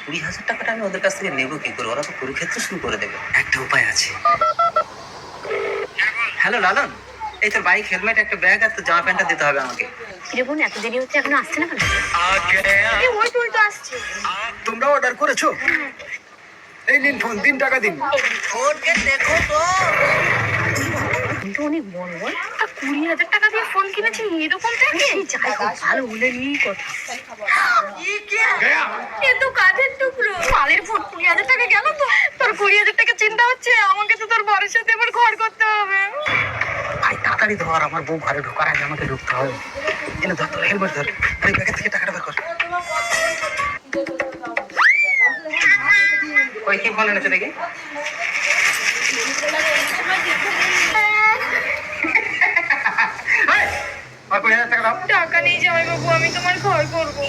20,000 টাকাটা আমি ওদের কাছ থেকে নেবো কি করে? ওরা তো কুরুক্ষেত্র শুরু করে দেবে। একটা উপায় আছে। হ্যালো লালন, এই তোর বাইক, হেলমেট, একটা ব্যাগ আর তোর জামা প্যান্টটা দিতে হবে আমাকে। কিরে বোন, এত দেরি হচ্ছে, এখনো আসছে না কেন? ওই তো আসছে। তোমরা অর্ডার করেছো? এই নিন ফোন, 3 টাকা দিন। দেখো তো, কিন্তু অনেক বড় বল, 20,000 টাকা দিয়ে ফোন কিনেছি, এরকম থাকে? যাই হোক, ভালো হলে নিয়েই কথা। এ তো কাঠের টুকরো, মালের ফোন 20,000 টাকা গেল তো। তোর 20,000 টাকা চিন্তা হচ্ছে, আমাকে তো তোর বরের সাথে এবার ঘর করতে হবে। ভাই তাড়াতাড়ি ধর, আমার বউ ঘরে ঢোকার আগে আমাকে ঢুকতে হবে। এনে ধর, তোর হেলমেট ধর, আরে ব্যাগের থেকে টাকাটা বের কর। ওই কি ফোন এনেছে দেখি? আর 20,000 টাকা দাও। টাকা নেই জামাই বাবু, আমি তোমার ঘর করবো।